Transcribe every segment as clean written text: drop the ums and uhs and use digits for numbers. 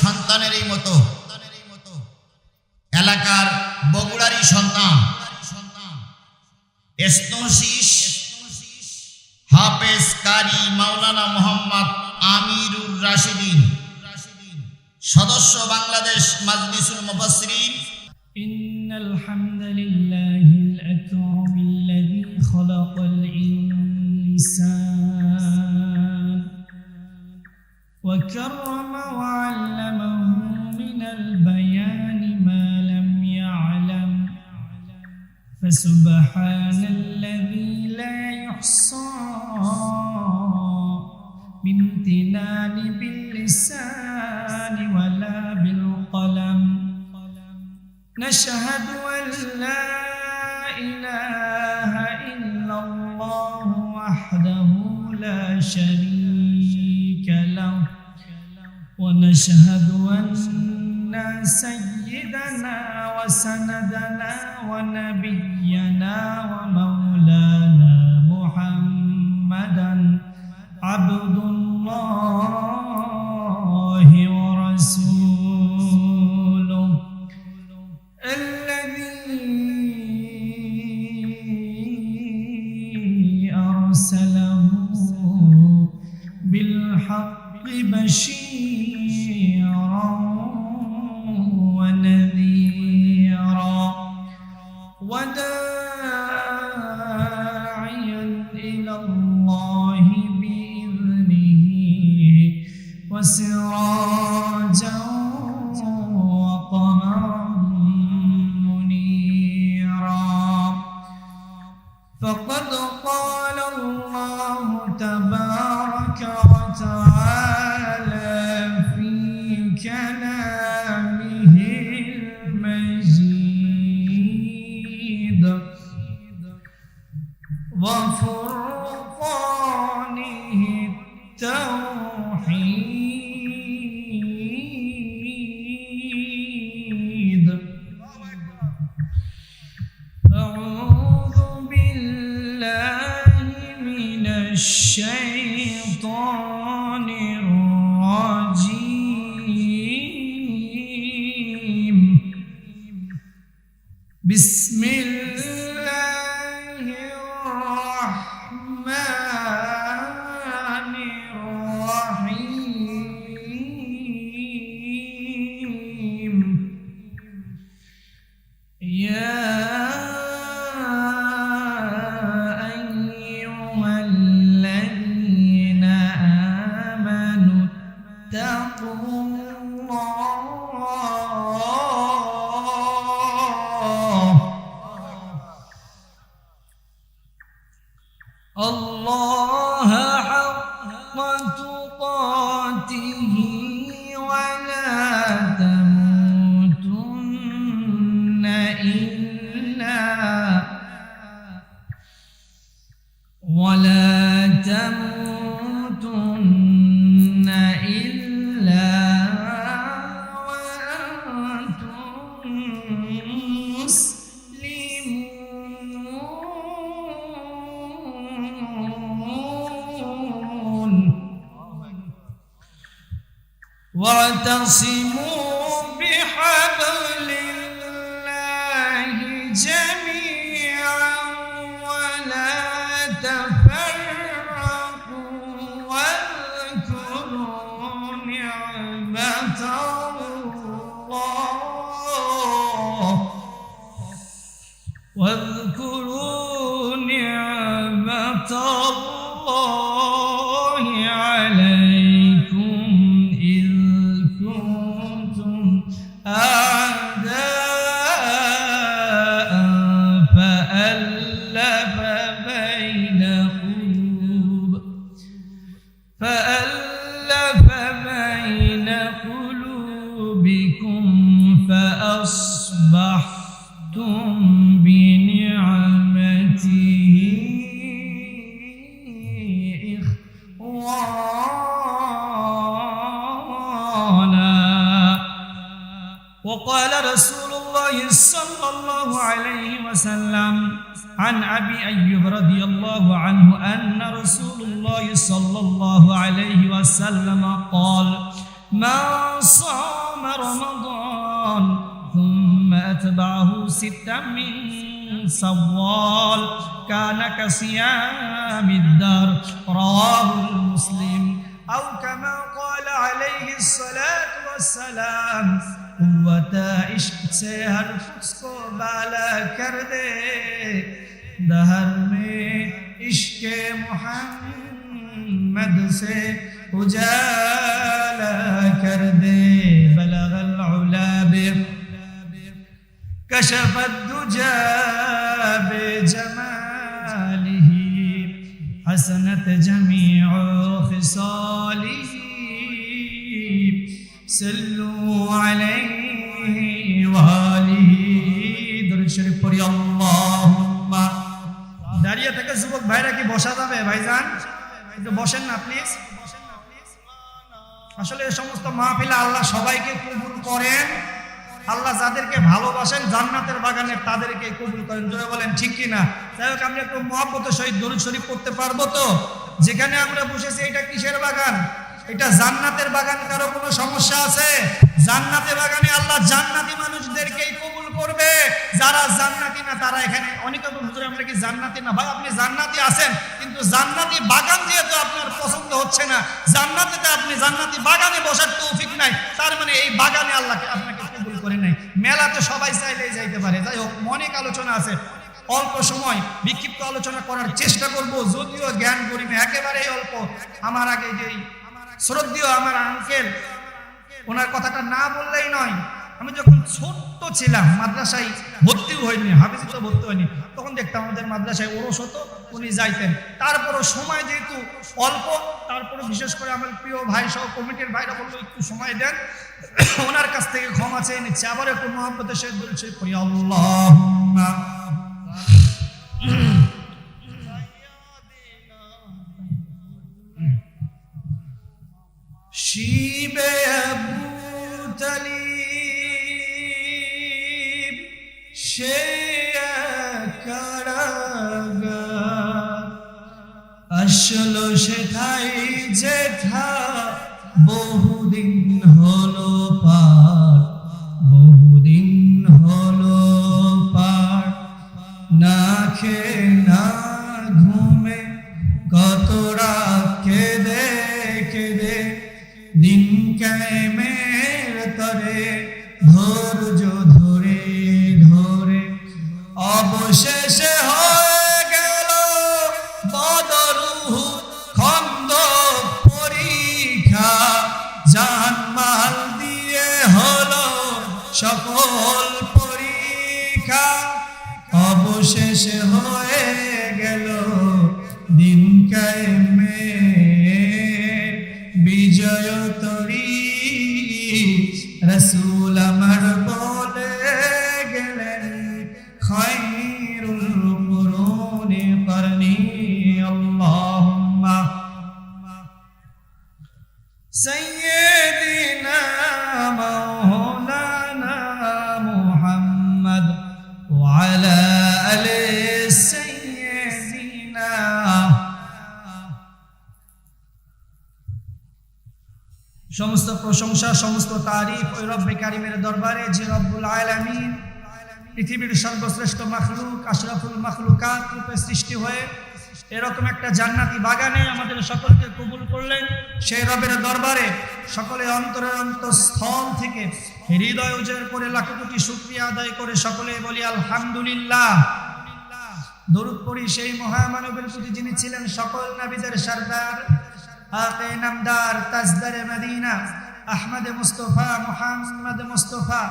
সন্তানেরই মতো এলাকার বগুড়ারই সন্তান ইস্তশিস হাফেজ কারি মাওলানা মোহাম্মদ আমিরুর রাশিদিন, সদস্য বাংলাদেশ মাজলিসুল মুফাসসিরিন। ইন্নাল হামদুলিল্লাহিল আকরামিল্লাযী খালাকাল ইনসান ওয়া কাররামা ওয়া আল্লামাহু মিনাল বায়ানি মা লাম ইয়া'লাম ফাসুবহানাল্লাযী লা ইহসা من امتنان باللسان ولا بالقلم نشهد أن لا إله إلا الله وحده لا شريك له ونشهد أن سيدنا وسندنا ونبينا ومولانا محمدا عبد الله ورسوله الذي أرسله بالحق بشيرا ونذيرا وداعيا إلى الله وسراجا وقمرا منيرا فقد قال الله تبارك وتعالى في كلامه المجيد وفرقانه التوحيد أعوذ بالله من الشيطان الرجيم بسم الله الرحمن الرحيم يا أيها الذين آمنوا اتقوا الله حق تقاته ولا تموتن إلا وأنتم مسلمون واعتصموا بحبل الله جميعا ولا تفرقوا واذكروا نعمة الله عليكم إذ كنتم أعداء فألف بين قلوبكم فأصبحتم بنعمته إخوانا وقال رسول الله صلى الله عليه وسلم عن أبي أيوب رضي الله عنه أن رسول الله صلى الله عليه وسلم قال من صام رمضان ثم أتبعه ستا من صوال كان كصيام الدهر رواه المسلم أو كما قال عليه الصلاة والسلام قوت عشق سے ہر شخص کو بالا کر دے دہر میں عشق محمد سے اجالا کر دے بلغ العلا كشف الدجى بجماله حسنت جميع خصاله صلوا عليه وآله درود শরীফ পড়ি আল্লাহুম্মা। দাঁড়িয়ে থেকে যুবক ভাইরা কি বসা যাবে ভাইজান? একটু বসেন না প্লিজ। আসলে এই সমস্ত মাহফিলে আল্লাহ সবাইকে কবুল করেন। আল্লাহ যাদেরকে ভালোবাসেন জান্নাতের বাগানে তাদেরকে কবুল করেন। জোরে বলেন ঠিক কি না? যাই হোক, আমরা একটু মহব্বতের সহিত দরুদ শরীফ পড়তে পারবো তো? যেখানে আমরা বসেছি এটা কিসের বাগান? এটা জান্নাতের বাগান। কারো কোনো সমস্যা আছে? জান্নাতের বাগানে আল্লাহ জান্নাতি মানুষদেরকেই কবুল করবে। যারা জান্নাতি না তারা এখানে অনেকে হুজুর আমরা কি জান্নাতি না? ভাই আপনি জান্নাতি আছেন, কিন্তু জান্নাতি বাগান যেহেতু আপনার পছন্দ হচ্ছে না, জান্নাতিতে আপনি জান্নাতি বাগানে বসার তৌফিক নাই, তার মানে এই বাগানে আল্লাহকে আপনাকে কবুল করে নাই। মেলাতে সবাই চাইলেই যাইতে পারে। যাই হোক, অনেক আলোচনা আছে, অল্প সময় বিক্ষিপ্ত আলোচনা করার চেষ্টা করব, যদিও জ্ঞান গরিমে একেবারেই অল্প। আমার আগে যেই শ্রদ্ধেয় আমার আঙ্কেল, ওনার কথাটা না বললেই নয়। আমি যখন ছোট্ট ছিলাম, মাদ্রাসায় ভর্তিও হয়নি, হাফিজে তো ভর্তি হয়নি, তখন দেখতাম আমাদের মাদ্রাসায় ওরস হতো, উনি যাইতেন। তারপরও সময় যেহেতু অল্প, তারপরে বিশেষ করে আমার প্রিয় ভাই সহ কমিটির ভাইরা বললো একটু সময় দেন, ওনার কাছ থেকে ক্ষমা চেয়ে নিচ্ছে। আবার একটু মহব্বতের সাথে দরুদ শরীফ পড়ি আল্লাহুম্মা। শিবে আবু তালিব সে কারাগার আসলো সেথায় যেথা বহুদিন হলো পার, বহুদিন হলো পার, না খেয়ে না ঘুমে কত রাত কেঁদে কেঁদে দিন কায়েমের তরে ধৈর্য ধরে ধরে অবশেষে হয়ে গেল বদর উহুদ খন্দক পরীক্ষা, জানমাল দিয়ে হলো সকল পরীক্ষা, অবশেষে হয়ে গেল দিন কায়েমের বিজয় তরী। রাসূল আমার বলে গেলেন খায়রুল কুরুনি করনি আল্লাহুম্মা সাইয়্যিদিনা মাওলানা মুহাম্মদ ওয়া আলা আলি সাইয়্যিদিনা। সমস্ত প্রশংসা, সমস্ত তারিফ ওই রব্বে কারিমের দরবারে, যে রব্বুল আলামিন পৃথিবীর সর্বশ্রেষ্ঠ মাখলুক, আশরাফুল মাখলুকাত রূপে সৃষ্টি হয়ে এরকম একটা জান্নাতি বাগানে আমাদের সকলকে কবুল করলেন। সেই রবের দরবারে সকলে অন্তরের অন্তঃস্থল থেকে হৃদয় উজাড় করে লাখ কোটি শুকরিয়া আদায় করে সকলে বলি আলহামদুলিল্লাহ। দরুদ পড়ি সেই মহামানবের প্রতি যিনি ছিলেন সকল নবীদের সরদার, আকে নামদার, তাজদারে মদিনা, আহমদ মুস্তফা, মুহাম্মদ মুস্তফা,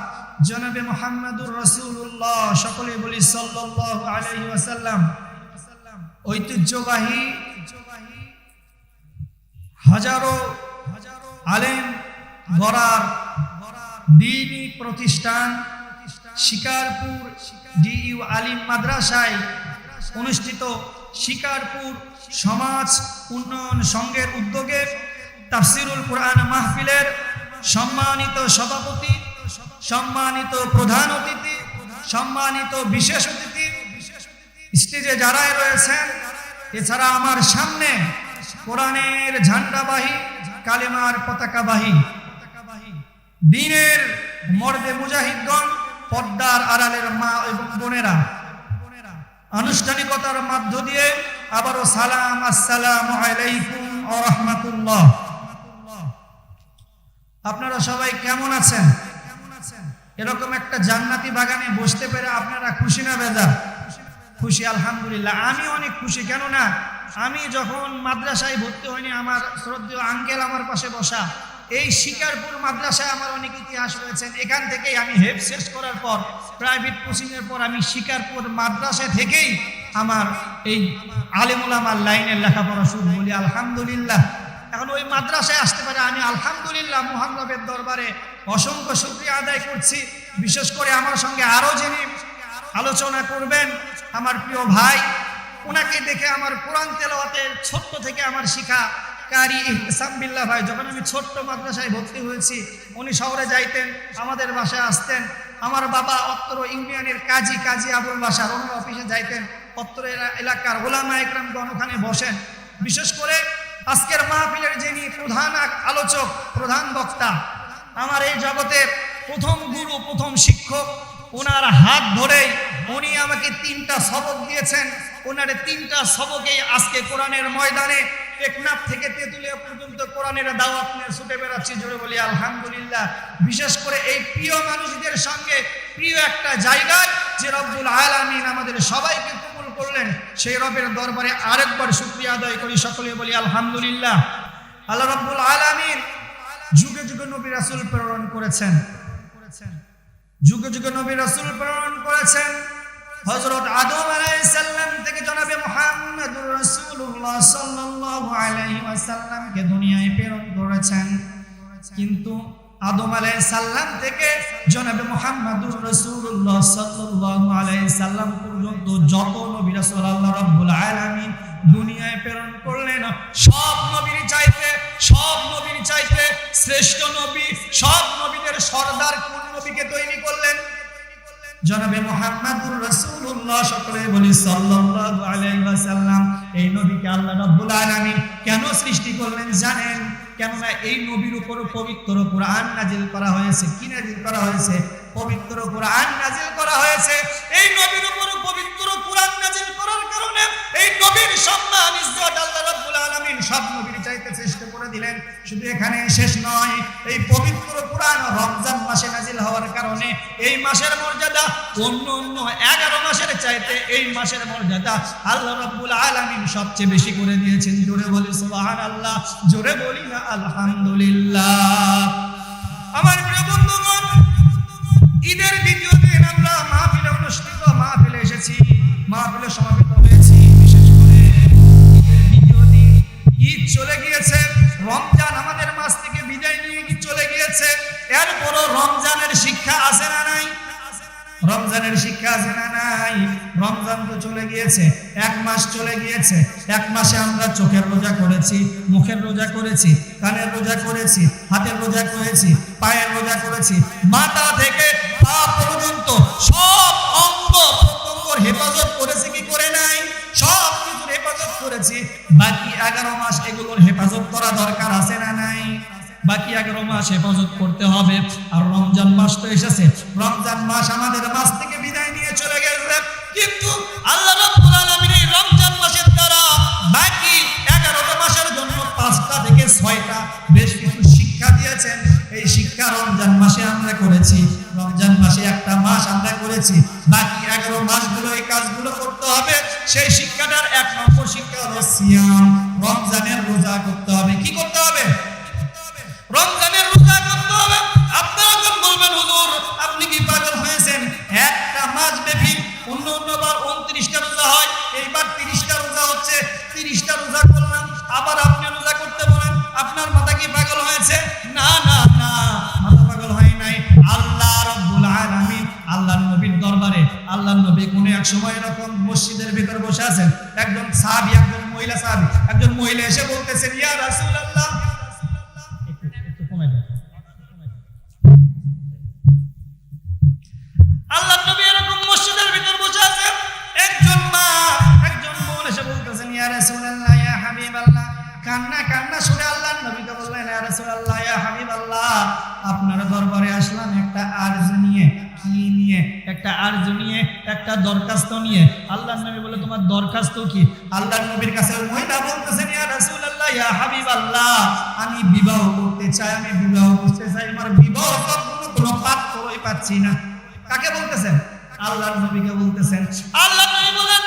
জনাবে মুহাম্মদুর রাসূলুল্লাহ। সকলে বলি সাল্লাল্লাহু আলাইহি ওয়াসাল্লাম। ঐতিহ্যবাহী হাজারো আলেম গড়ার দ্বীনি প্রতিষ্ঠান শিকারপুর ডিইউ আলিম মাদ্রাসায় অনুষ্ঠিত শিকারপুর সমাজ উন্নয়ন সংঘের উদ্যোগে তাফসিরুল কোরআন মাহফিলের সম্মানিত সভাপতি, সম্মানিত প্রধান অতিথি, সম্মানিত বিশেষ অতিথি, স্টেজে যারাই রয়েছেন, এছাড়া আমার সামনে কোরআনের ঝান্ডাবাহী, কালেমার পতাকাবাহী দ্বীনের মর্দে মুজাহিদগণ, পর্দার আড়ালের মা এবং বোনেরা, আনুষ্ঠানিকতার মধ্য দিয়ে আবারও সালাম, আসসালামু আলাইকুম ওয়া রাহমাতুল্লাহ। আপনারা সবাই কেমন আছেন? এরকম একটা জান্নাতি বাগানে বসতে পেরে আপনারা খুশি না বেজার? খুশি, আলহামদুলিল্লাহ। আমি অনেক খুশি। কেননা আমি যখন মাদ্রাসায় ভর্তি হইনি, আমার শ্রদ্ধেয় আঙ্কেল আমার পাশে বসা, এই শিকারপুর মাদ্রাসায় আমার অনেক ইতিহাস রয়েছেন। এখান থেকেই আমি হেফ শেষ করার পর প্রাইভেট কোচিংয়ের পর আমি শিকারপুর মাদ্রাসা থেকেই আমার এই আলেমুল আমার লাইনের লেখাপড়া শুরু। বলি আলহামদুলিল্লাহ। এখন ওই মাদ্রাসায় আসতে পারে আমি আলহামদুলিল্লাহ মহান রবের দরবারে অসংখ্য শুকরিয়া আদায় করছি। বিশেষ করে আমার সঙ্গে আরও যিনি আলোচনা করবেন আমার প্রিয় ভাই, ওনাকে দেখে আমার কোরআন তেলাওয়াতের ছোট্ট থেকে আমার শিখা কারি ইহসান বিল্লাহ ভাই। যখন আমি ছোট্ট মাদ্রাসায় ভর্তি হয়েছি, উনি শহরে যাইতেন, আমাদের বাসায় আসতেন। আমার বাবা অত্র ইউনিয়নের কাজী আবুল বাসার, ওনার অফিসে যাইতেন। অত্র এলাকার ওলামা একরামগণ ওখানে বসেন। বিশেষ করে আজকের মাহফিলের যিনি প্রধান আলোচক, প্রধান বক্তা, আমার এই জগতের প্রথম গুরু, প্রথম শিক্ষক, ওনার হাত ধরেই উনি আমাকে 3টা সবক দিয়েছেন। ওনার 3টা সবকেই আজকে কোরআনের ময়দানে টেকনাফ থেকে তেঁতুলিয়া পর্যন্ত কোরআনের দাওয়াত নিয়ে ছুটে বেড়াচ্ছি। জোরে বলি আলহামদুলিল্লাহ। বিশেষ করে এই প্রিয় মানুষদের সঙ্গে প্রিয় একটা জায়গায় যে রব্বুল আলামিন আমাদের সবাইকে কবুল করলেন, সেই রবের দরবারে আরেকবার শুকরিয়া আদায় করি। সকলে বলি আলহামদুলিল্লাহ। আল্লাহ রব্বুল আলামিন যুগে যুগে নবী রাসূল প্রেরণ করেছেন, যুগে যুগে নবী রাসূল প্রেরণ করেছেন। হযরত আদম আলাইহিস সালাম থেকে জনাবে মুহাম্মদুর রাসূলুল্লাহ সাল্লাল্লাহু আলাইহি ওয়াসাল্লামকে দুনিয়ায় প্রেরণ করেছেন। কিন্তু আদম আলাইহিস সালাম থেকে জনাবে মুহাম্মদুর রাসূলুল্লাহ সাল্লাল্লাহু আলাইহি সাল্লাম পর্যন্ত যত নবী রাসূল আল্লাহ রাব্বুল আলামিন দুনিয়ায় প্রেরণ করলেন, সব নবীর চাইতে শ্রেষ্ঠ নবী, সব নবীদের সর্দার কোন নবীকে তৈরি করলেন? জনাবে মুহাম্মদুর রাসূলুল্লাহ। সকলে বলি সাল্লাল্লাহু আলাইহি ওয়াসাল্লাম। এই নবীকে আল্লাহ রাব্বুল আলামিন কেন সৃষ্টি করলেন জানেন? কেননা এই নবীর উপর পবিত্র কোরআন নাজিল করা হয়েছে। কি নাজিল করা হয়েছে? পবিত্র কোরআন নাজিল করা হয়েছে। এই নবীর উপর পবিত্র কোরআন নাজিল করার কারণে এই নবীর সম্মান ইজ্জত আল্লাহ রাব্বুল আলামিন সব নবীর চাইতে শ্রেষ্ঠ করে দিলেন। শুধু এখানে শেষ নয়, এই পবিত্র কোরআন রমজান মাসে নাজিল হওয়ার কারণে এই মাসের মর্যাদা অন্য 11 মাসের চাইতে এই মাসের মর্যাদা আল্লাহ রাব্বুল আলামিন সবচেয়ে বেশি করে দিয়েছেন। জোরে বলি সুবহানাল্লাহ, জোরে বলি না আলহামদুলিল্লাহ। আমার প্রিয় বন্ধুগণ, ঈদের দ্বিতীয় দিন আমরা মাহফিলে এসেছি, মাহফিলে সমাবেত হয়েছি। বিশেষ করে ঈদের দ্বিতীয় দিন, ঈদ চলে গিয়েছে, রমজান আমাদের মাস থেকে বিদায় নিয়ে চলে গিয়েছে। এরপরও রমজানের শিক্ষা আছে না নাই? রমজানের শিক্ষা আছে না নাই? রমজান তো চলে গিয়েছে, 1 মাস চলে গিয়েছে। 1 মাসে আমরা চোখের রোজা করেছি, মুখের রোজা করেছি, কানের রোজা করেছি, হাতের রোজা করেছি, পায়ের রোজা করেছি, মাথা থেকে পা পর্যন্ত সব অঙ্গ প্রত্যঙ্গের হেফাজত করেছি কি করে নাই? সব কিছুর হেফাজত করেছি। বাকি 11 মাস এগুলোর হেফাজত করা দরকার আছে না নাই? বাকি 11 মাস হেফাজত করতে হবে। আর রমজান মাস তো এসেছে, রমজান মাস আমাদের মাস থেকে বিদায় নিয়ে চলে গেছে। কিন্তু আল্লাহ রাব্বুল আলামিন এই রমজান মাসের দ্বারা বাকি 11টা মাসের জন্য 5টা থেকে 6টা বেশ কিছু শিক্ষা দিয়েছেন। এই শিক্ষা রমজান মাসে আমরা করেছি। রমজান মাসে একটা মাস আমরা করেছি, বাকি 11 মাসগুলো এই কাজগুলো করতে হবে। সেই শিক্ষাটার 1 নম্বর শিক্ষা হলো সিয়াম। রমজানের রোজা করতে হবে। কি করতে হবে? রমজানের রোজা করতে হবে। আপনারা যখন বলবেন হুজুর আপনি কি পাগল হয়েছেন? একটা মাস ব্যাপী অন্যবার 29টা রোজা হয়, এইবার 30টা রোজা হচ্ছে। 30টা রোজা করলাম, আবার আপনি রোজা করতে বলেন, আপনার মাথা কি পাগল হয়েছে? না না না, মাথা পাগল হয় নাই। আল্লাহ রাব্বুল আলামিন আল্লাহর নবীর দরবারে, আল্লাহর নবী কোন এক সময় এরকম মসজিদের ভিতর বসে আছেন। একজন সাহাবী, একজন মহিলা এসে বলতেছেন, ইয়া রাসূলুল্লাহ, আল্লাহর নবী এরকম মসজিদের ভিতর বসে আছেন। একজন মা, একজন বোন এসে বলতেছেন, ইয়া রাসূলুল্লাহ, ইয়া হাবিবাল্লাহ। কান্না সুরে আল্লাহর নবীকে বললেন, ইয়া রাসূলুল্লাহ ইয়া হাবিবাল্লাহ আপনার দরবারে আসলাম একটা আরজ নিয়ে। কি নিয়ে? একটা আরজ নিয়ে, একটা দরখাস্ত নিয়ে। আল্লাহর নবী বলে তোমার দরখাস্ত কি? আল্লাহর নবীর কাছে ওই মহিলা বলতেছেন ইয়া রাসূলুল্লাহ ইয়া হাবিবাল্লাহ আমি বিবাহ করতে চাই, আমি বিবাহ করতে চাই, আমার বিবাহ কোনো পাত্রই পাচ্ছি না। কাকে বলতেছেন? আল্লাহর নবীকে বলতেছেন। আল্লাহর নবী বলেন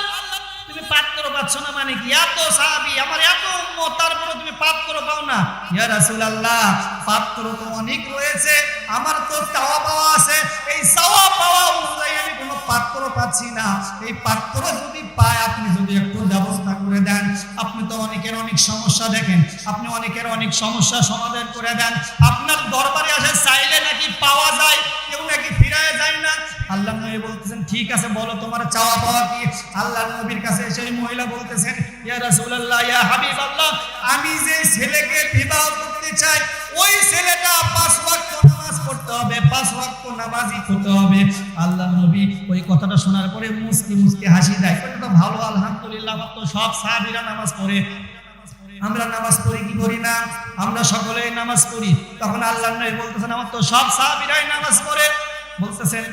তুমি পাত্র পাচ্ছ না মানে কি? এত সাহাবী, আমার এত উম্মত, তারপরে তুমি পাত্র পাও না? ইয়া রাসূলুল্লাহ পাত্র তো অনেক রয়েছে, আমার তো চাওয়া পাওয়া আছে, এই চাওয়া পাওয়া অনুযায়ী আমি কোনো পাত্র পাচ্ছি না। এই পাত্র যদি পায় আপনি যদি একটু ব্যবস্থা করে দেন। আপনি তো অনেকের অনেক সমস্যা দেখেন, আপনি অনেকের অনেক সমস্যা সমাধান করে দেন। আপনার দরবারে আসে চাইলে নাকি পাওয়া যায়, কেউ নাকি ফিরায় যায় না। আল্লাহ নবী বলতেছেন ঠিক আছে বলো তোমার চাওয়া পাওয়া কি? আল্লাহর নবীর কাছে সেই মহিলা বলতেছেন ইয়া রাসূলুল্লাহ ইয়া হাবিবাল্লাহ আমি যে ছেলেকে বিবাহ করতে চাই ওই ছেলেটা 5 ওয়াক্ত নামাজ পড়তে হবে, 5 ওয়াক্ত নামাজি হতে হবে। আল্লাহর নবী ওই কথাটা শোনার পরে মুস্কি মুস্কি হাসি দেয়। এটা তো ভালো, আলহামদুলিল্লাহ আমার তো সব সাহাবীরা নামাজ পড়ে, আমরা নামাজ পড়ি কি করি না? আমরা সকলেই নামাজ পড়ি। তখন আল্লাহর নবী বলতেছেন আমার তো সব সাহাবীরাই নামাজ পড়ে। বলতেছেন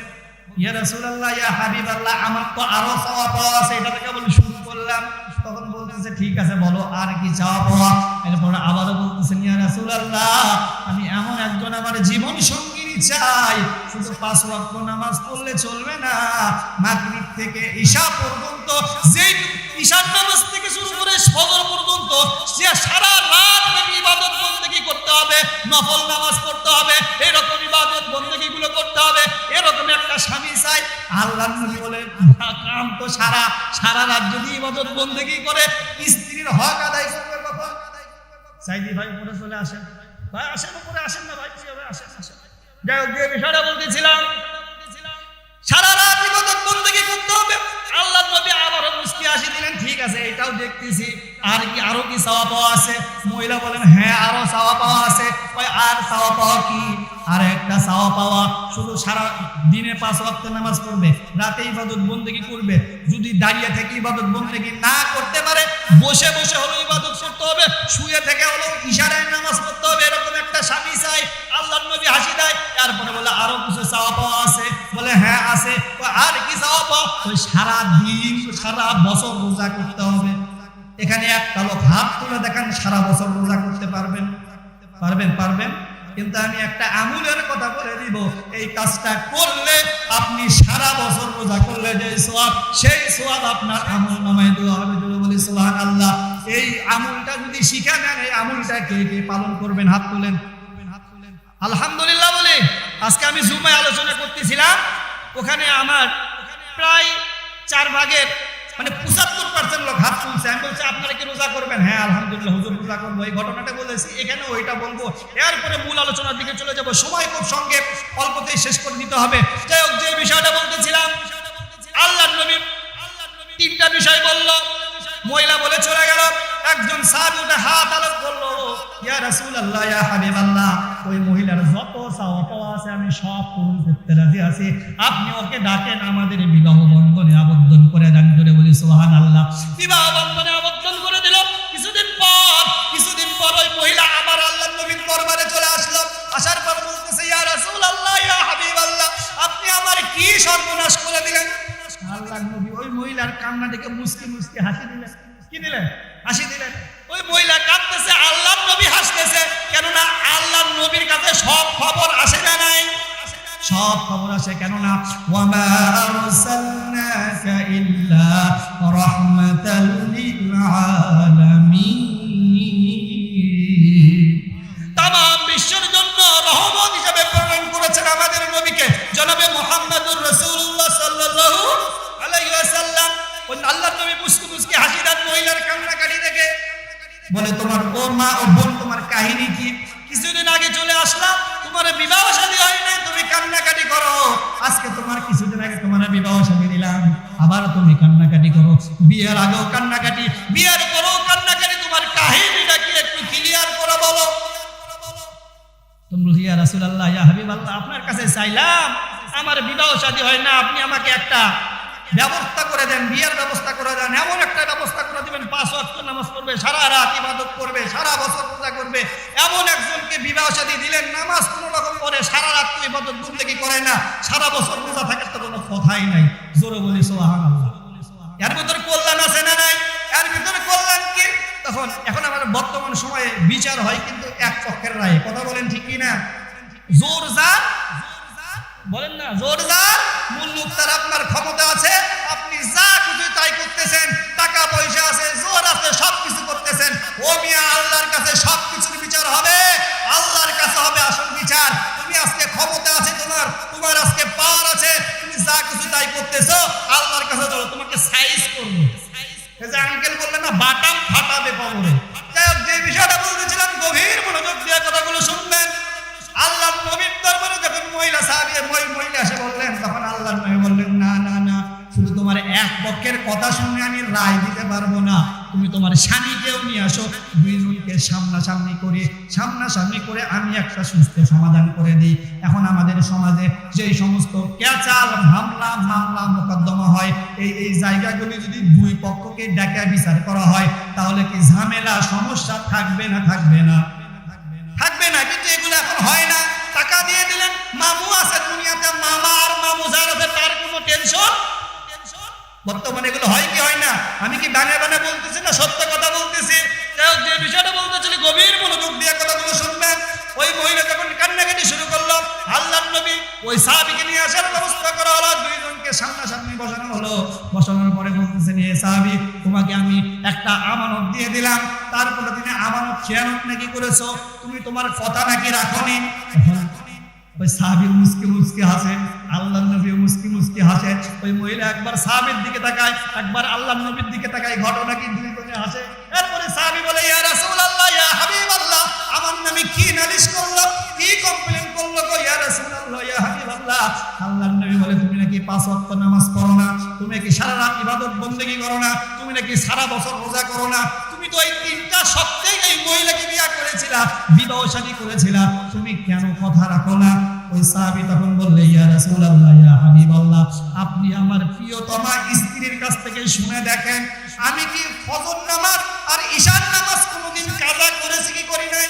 ইয়া রাসূলুল্লাহ ইয়া হাবিবাল্লাহ আমার তো আরো চাওয়া পাওয়া আছে, এটা থেকে বলি শুরু করলাম। তখন বলতেছে ঠিক আছে বলো আর কি চাওয়া পাওয়া? এরপর আবারও বলতেছেন ইয়া রাসূলুল্লাহ আমি এমন একজন আমার জীবন সঙ্গিনী চাই, শুধু 5 ওয়াক্ত নামাজ পড়লে চলবে না, মাগরিব থেকে ঈশা পর্যন্ত, যেই ঈশার নামাজ থেকে শুরু করে ফজর পর্যন্ত সে সারা রাত ইবাদত বন্দেগী করতে হবে, নফল নামাজ পড়তে হবে, এরকম ইবাদত বন্দেগী গুলো করতে হবে, এরকম একটা স্বামী চাই। আল্লাহর নবী বলে কাম তো সারা রাত যদি ইবাদত বন্দেগী করে স্ত্রীর হক আদায় করবে কখন? সাইদি ভাই উপরে চলে আসেন, ভাই আসেন উপরে আসেন না ভাই, আসেন আসেন। যাই হোক যে বিষয়টা বলতেছিলাম, সারা রাত ইবাদত বন্দেগী করতে হবে। আল্লাহর নবী আবারও মুস্কি হাসি দিলেন ঠিক আছে এটাও দেখতেছি, আর কি আরো কি চাওয়া পাওয়া আছে? মহিলা বলেন হ্যাঁ আরো চাওয়া পাওয়া আছে। ওই আর চাওয়া পাওয়া কি? আর একটা চাওয়া পাওয়া শুধু সারা দিনে 5 ওয়াক্ত নামাজ পড়বে, রাতে ইবাদত বন্দেগী করবে। যদি দাঁড়িয়ে থেকে ইবাদত বন্দেগী না করতে পারে বসে বসে হলো ইবাদত করতে হবে, শুয়ে থেকে হলো ইশারায় নামাজ পড়তে হবে, এরকম একটা স্বামী চাই। আল্লাহর নবী হাসি দেয়। তারপরে বলে আরো কিছু চাওয়া পাওয়া আছে? বলে হ্যাঁ আছে। আর কি চাওয়া পাওয়া? ওই সারা দিন সারা বছর রোজা করতে হবে। এখানে একটা লোক হাত তুলে দেখেন সারা বছর রোজা করতে পারবেন? পারবেন। কিন্তু আমি একটা আমলের কথা বলে দিব, এই কাজটা করলে আপনি সারা বছর রোজা করলে যে সওয়াব, সেই সওয়াব আপনার আমল নামায় দেওয়া হবে। জোরে বলি সুবহানাল্লাহ। এই আমলটা যদি শিখে নেন, এই আমলটা কে কে পালন করবেন? হাত তুলেন। আলহামদুলিল্লাহ বলি। আজকে আমি জুমায় আলোচনা করতেছিলাম, ওখানে আমার প্রায় 4 ভাগের মানে 75% লোক হাত তুলছে। আমি বলছি আপনারা কি রোজা করবেন? হ্যাঁ আলহামদুলিল্লাহ হুজুর রোজা করবো। এই ঘটনাটা বলেছি, এখানে ওইটা বলবো, এরপরে মূল আলোচনার দিকে চলে যাব। সময় খুব সঙ্গে অল্পতেই শেষ করে দিতে হবে। যাই হোক যে বিষয়টা বলতেছিলাম, আল্লাহর নবী 3টা বিষয় বলল, মহিলা বলে চলে গেল। একজন সাহাবী উঠে হাত আলোক করলো, ইয়া রাসূলুল্লাহ ইয়া হাবিবাল্লাহ ওই মহিলার যত চাওয়া পাওয়া আছে আমি সব পূরণ করতে রাজি আছি, আপনি ওকে ডাকেন আমাদের বিবাহ বন্ধনে আবদ্ধ করে দেন। জোরে বলি সুবহানাল্লাহ। বিবাহ বন্ধনে আবদ্ধ করে দিল। কিছুদিন পর ওই মহিলা আবার আল্লাহর নবীর দরবারে চলে আসলো। আসার পর বলতেছে ইয়া রাসূলুল্লাহ ইয়া হাবিবাল্লাহ আপনি আমার কি সর্বনাশ করে দিলেন? আল্লাহর নবী ওই মহিলার কান্না দেখে মুস্কি মুস্কি হাসি দিলেন। কি দিলেন? হাসি দিলেন। ওই মহিলা কাঁদতেছে, আল্লাহর নবী হাসতেছে। কেননা আল্লাহর নবীর কাছে সব খবর আসে না নাই? সব খবর আসে। কেননা ওয়ামা আরসালনাকা ইল্লা রাহমাতাল লিল আলামিন। তামাম বিশ্বের জন্য রহমত হিসেবে প্রেরণ করেছেন আমাদের নবীকে, জনাবে মুহাম্মদুর রাসূলুল্লাহ সাল্লাল্লাহু আলাইহি ওয়াসাল্লাম। ওই আল্লাহর নবী মুস্কি মুস্কি হাসি দেন মহিলার কান্নাকাটি দেখে। বলে তোমার ও মা ও বোন তোমার কাহিনী কি? কিছুদিন আগে চলে আসলাম, তোমার বিবাহ শাদী হয় না, তুমি কান্নাকাটি করো। আজকে তোমার কিছুদিন আগে তোমার বিবাহ শাদী দিলাম, আবার তুমি কান্নাকাটি করো। বিয়ের আগেও কান্নাকাটি, বিয়ের পরেও কান্নাকাটি। তোমার কাহিনীটা কি একটু ক্লিয়ার করে বলো। তুমি ইয়া রাসূলুল্লাহ ইয়া হাবিবাল্লাহ আপনার কাছে চাইলাম, আমার বিবাহ শাদী হয় না, আপনি আমাকে একটা ব্যবস্থা করে দেন, বিয়ের ব্যবস্থা করে দেন, এমন একটা ব্যবস্থা করে দিবেন 5 ওয়াক্ত নামাজ পড়বে, সারা রাত ইবাদত করবে, সারা বছর রোজা করবে। এমন একজনকে বিবাহ শাদী দিলেন, নামাজ কোনো রকম পড়ে, সারা রাত তো ইবাদত বন্দেগী করে না, সারা বছর রোজা থাকার তো কোনো কথাই নাই। জোরে বলি সুবহানাল্লাহ। এর ভিতরে কল্যাণ আছে না নাই? এর ভিতরে কল্যাণ কি? তখন এখন আমাদের বর্তমান সময়ে বিচার হয় কিন্তু এক পক্ষের রায়ে। কথা বলেন ঠিক কি না? জোর যার, বলেন না, জোর যার মুল্লুক তার। আপনার ক্ষমতা আছে, আপনি যা খুশি তাই করতেছেন, টাকা পয়সা আছে, জোর আছে, সবকিছু করতেছেন। ও মিয়া, আল্লাহর কাছে সবকিছুর বিচার হবে, আল্লাহর কাছে হবে আসল বিচার। তুমি আজকে ক্ষমতা আছে, তোমার আজকে পাওয়ার আছে, তুমি যা খুশি তাই করতেছো, আল্লাহর কাছে চলো, তোমাকে সাইজ করবো। এই যে আঙ্কেল বললেন না, বাটাম ফাটাবে কবরে। যাই হোক, যে বিষয়টা বলতেছিলাম, গভীর মনোযোগ দিয়ে কথাগুলো শুনবেন। আল্লাহ নবীর দরবারে যখন মহিলা এসে বললেন, তখন আল্লাহ নবী বললেন, না না না, শুধু তোমার এক পক্ষের কথা শুনে আমি রায় দিতে পারবো না, তুমি তোমার স্বামীকেও নিয়ে আসো, দুইজনকে সামনাসামনি করে আমি একটা সুস্থ সমাধান করে দিই। এখন আমাদের সমাজে যেই সমস্ত ক্যাচাল মামলা মোকদ্দমা হয়, এই জায়গাগুলি যদি দুই পক্ষকে ডেকে বিচার করা হয়, তাহলে কি ঝামেলা সমস্যা থাকবে না? থাকবে না। কিন্তু এগুলো এখন হয় না। টাকা দিয়ে দিলেন, মামু আছে দুনিয়াতে, মামা আর মামু যার আছে তার কোনো টেনশন। বর্তমানে এগুলো হয় কি হয় না? আমি কি বানিয়ে বলতেছি না সত্য কথা বলতেছি? যে বিষয়টা বলতেছিলি, গভীর মনোযোগ দিয়ে কথাগুলো শুনবেন। ওই মহিলা যখন কান্নাকাটি শুরু করলো, আল্লাহর নবী ওই সাহাবীকে নিয়ে আসার ব্যবস্থা করা হলো, দুইজনকে সামনাসামনি বসানো হলো। বসানোর পরে বলতেছেন, হে সাহাবী, তোমাকে আমি একটা আমানত দিয়ে দিলাম, তারপরে তুমি আমানত খেয়ানত নাকি করেছো, তুমি তোমার কথা নাকি রাখোনি। ওই সাহাবী মুস্কি হাসে, আল্লাহর নবী মুস্কি হাসে। ওই মহিলা একবার সাহাবীর দিকে তাকায়, একবার আল্লাহর নবীর দিকে তাকায়, ঘটনা কি দুই জনে হাসে। এরপরে সাহাবী বলে, ইয়া রাসূলুল্লাহ, ইয়া হাবিবাল্লাহ, আমার নামে কি নালিশ করলো, কি কমপ্লেইন করলো গো ইয়া রাসূলুল্লাহ, ইয়া হাবিবাল্লাহ? আল্লাহর নবী বলে, তুমি নাকি 5 ওয়াক্ত নামাজ পড়ো না, তুমি নাকি সারা রাত ইবাদত বন্দেগী করো না, তুমি নাকি সারা বছর রোজা করো না, তুমি তো এই 3টা সত্যিই এই মহিলাকে বিয়ে করেছিলা, বিবাহ শাদী করেছিলা, তুমি কেন কথা রাখো না? ওই সাহাবী তখন বললে, ইয়া রাসূলুল্লাহ, ইয়া হাবিবাল্লাহ, আপনি আমার প্রিয়তমা স্ত্রীর কাছ থেকে শুনে দেখেন, আমি কি ফজর নামাজ আর ঈশার নামাজ কোনোদিন কাজা করেছি কি করি নাই?